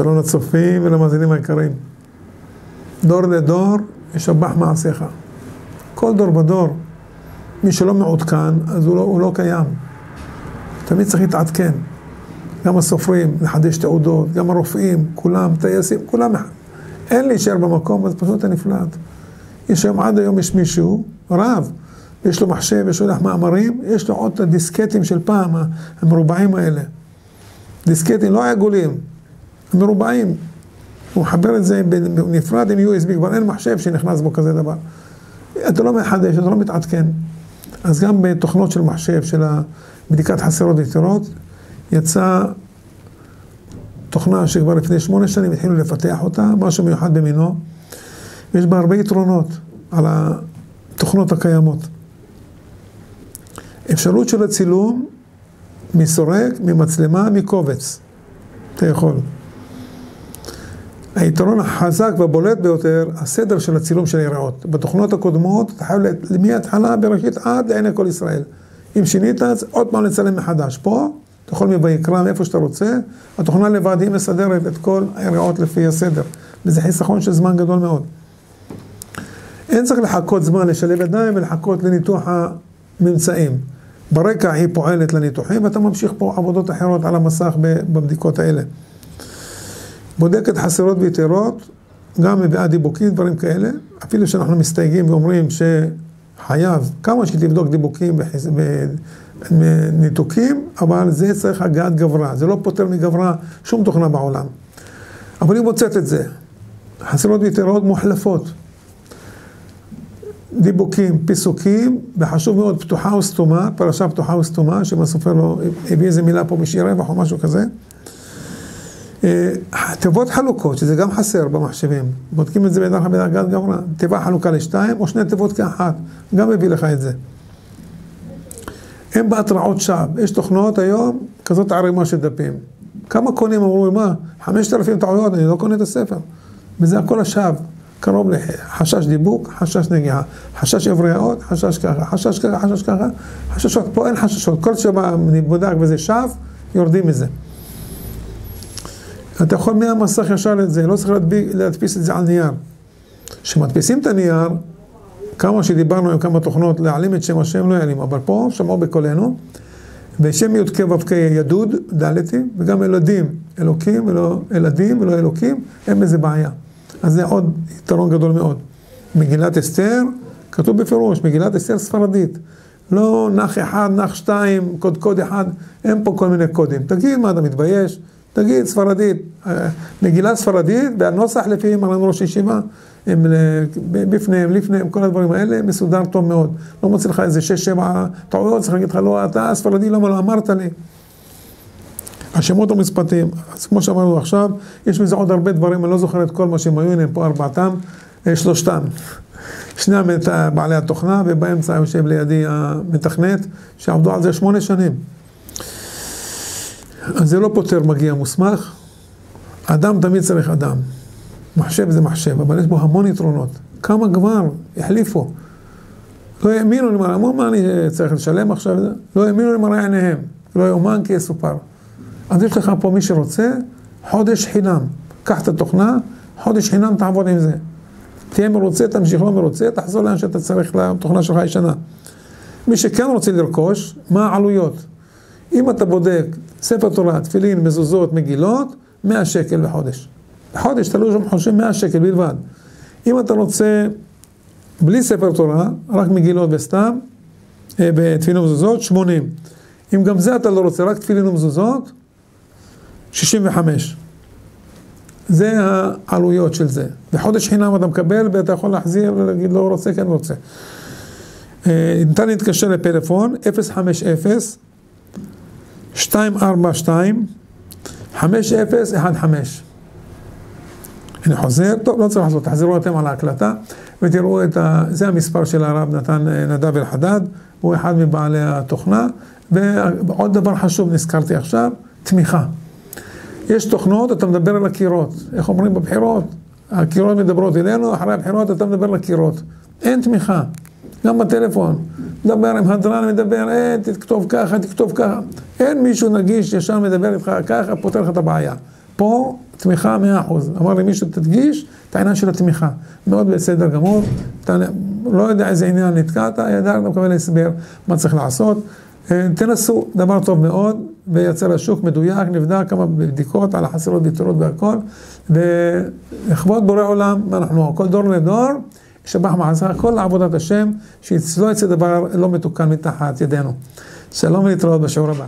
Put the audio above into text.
שלום לצופים ולמאזינים היקרים. דור לדור ישבח מעשיך. כל דור בדור, מי שלא מעודכן, אז הוא לא קיים. תמיד צריך להתעדכן. גם הסופרים, לחדש תעודות, גם הרופאים, כולם, טייסים, כולם. אין להישאר במקום, אז פשוט הנפלט. יש היום, עד היום יש מישהו, רב, יש לו מחשב, יש לו מאמרים, יש לו עוד דיסקטים של פעם, המרובעים האלה. דיסקטים, לא עגולים, מרובעים. הוא מחבר את זה בנפרד עם USB, כבר אין מחשב שנכנס בו כזה דבר. אתה לא מחדש, אתה לא מתעדכן. אז גם בתוכנות של מחשב, של בדיקת חסרות ויתרות, יצא תוכנה שכבר לפני 8 שנים התחילו לפתח אותה, משהו מיוחד במינו. יש בה הרבה יתרונות על התוכנות הקיימות. אפשרות של הצילום מסורק, ממצלמה, מקובץ. אתה יכול. היתרון החזק והבולט ביותר, הסדר של הצילום של היראות. בתוכנות הקודמות, אתה חייב מההתחלה בראשית עד לעיני כל ישראל. אם שינית, עוד פעם לצלם מחדש. פה, אתה יכול מביקרא, מאיפה שאתה רוצה, התוכנה לבד היא מסדרת את כל היראות לפי הסדר. וזה חיסכון של זמן גדול מאוד. אין צריך לחכות זמן לשלב ידיים ולחכות לניתוח הממצאים. ברקע היא פועלת לניתוחים, ואתה ממשיך פה עבודות אחרות על המסך בבדיקות האלה. בודקת חסרות ויתרות, גם מביאה דיבוקים, דברים כאלה. אפילו שאנחנו מסתייגים ואומרים שחייב כמה שתבדוק דיבוקים וניתוקים, אבל זה צריך הגעת גברה. זה לא פותר מגברה שום תוכנה בעולם. אבל היא מוצאת את זה. חסרות ויתרות מוחלפות. דיבוקים, פיסוקים, וחשוב מאוד פתוחה וסתומה, פרשה פתוחה וסתומה, שאם הסופר לא הביא איזה מילה פה בשביל רווח או משהו כזה. תיבות חלוקות, שזה גם חסר במחשבים, בודקים את זה בדרגת גברה, תיבה חלוקה לשתיים או 2 תיבות כאחת, גם מביא לך את זה. הם בהתראות שווא, יש תוכנות היום, כזאת ערימה של דפים. כמה קונים אמרו, מה? 5,000 טעויות, אני לא קונה את הספר. וזה הכל השווא, קרוב לחשש דיבוק, חשש נגיעה, חשש עבריות, חשש ככה, חשש ככה, חשש ככה, חששות, פה אין חששות, כל שבא בודק וזה שווא, יורדים מזה. אתה יכול מהמסך ישר את זה, לא צריך להדפיס את זה על נייר. כשמדפיסים את הנייר, כמה שדיברנו עם כמה תוכנות, להעלים את שם השם לא יעלים, אבל פה שמעו בקולנו, ושם יודקי ובקי ידוד, דלתי, וגם ילדים, אלוקים ולא ילדים ולא אלוקים, אין בזה בעיה. אז זה עוד יתרון גדול מאוד. מגילת אסתר, כתוב בפירוש, מגילת אסתר ספרדית. לא נח אחד, נח 2, קוד אחד, אין פה כל מיני קודים. תגיד מה אתה מתבייש? תגיד ספרדית, מגילה ספרדית, והנוסח לפי מרן ראש ישיבה, הם בפניהם, לפניהם, כל הדברים האלה, מסודר טוב מאוד. לא מוצא לך איזה 6-7 טעויות, צריך להגיד לך, לא, אתה ספרדי, למה לא אמרת לי? השמות המשפטיים, אז כמו שאמרנו עכשיו, יש מזה עוד הרבה דברים, אני לא זוכר את כל מה שהם היו, הם פה 4, 3. שני בעלי התוכנה, ובאמצע יושב לידי המתכנת, שעבדו על זה 8 שנים. אז זה לא פותר מגיע מוסמך, אדם תמיד צריך אדם, מחשב זה מחשב, אבל יש בו המון יתרונות, כמה כבר החליפו, לא האמינו למראה, אמרו מה אני צריך לשלם עכשיו, לא האמינו למראה עיניהם, לא יאומן כי יסופר, אז יש לך פה מי שרוצה, חודש חינם, קח את התוכנה, חודש חינם תעבוד עם זה, תהיה מרוצה, תמשיך לא מרוצה, תחזור לאן שאתה צריך לתוכנה שלך ישנה, מי שכן רוצה לרכוש, מה העלויות? אם אתה בודק ספר תורה, תפילין, מזוזות, מגילות, 100 שקל בחודש. בחודש תלוי שם חושב 100 שקל בלבד. אם אתה רוצה, בלי ספר תורה, רק מגילות וסתם, בתפילין ומזוזות, 80. אם גם זה אתה לא רוצה, רק תפילין ומזוזות, 65. זה העלויות של זה. בחודש חינם אתה מקבל, ואתה יכול להחזיר ולהגיד לא רוצה, כן רוצה. ניתן להתקשר לפלאפון, 050-242-5015. אני חוזר, טוב, לא צריך לעשות, תחזרו אתם על ההקלטה, ותראו זה המספר של הרב נדב אלחדד, הוא אחד מבעלי התוכנה, ועוד דבר חשוב נזכרתי עכשיו, תמיכה. יש תוכנות, אתה מדבר על הקירות, איך אומרים בבחירות? הקירות מדברות אלינו, אחרי הבחירות אתה מדבר לקירות, אין תמיכה. גם בטלפון, מדבר עם הדרן, מדבר, תכתוב ככה, תכתוב ככה. אין מישהו נגיש ישר מדבר איתך ככה, פותר לך את הבעיה. פה תמיכה 100%. אמר לי מישהו, תדגיש את העניין של התמיכה. מאוד בסדר גמור, אתה לא יודע איזה עניין נתקעת, ידע, אתה מקבל הסבר מה צריך לעשות. תנסו, דבר טוב מאוד, ויצא לשוק מדויק, נבדק כמה בדיקות על החסרות ביתורות והכל, ולכבוד בורא עולם, אנחנו כל דור לדור, שבח מעשה, כל עבודת השם, שלא יצא דבר לא מתוקן מתחת ידינו. שלום ולהתראות בשיעור הבא.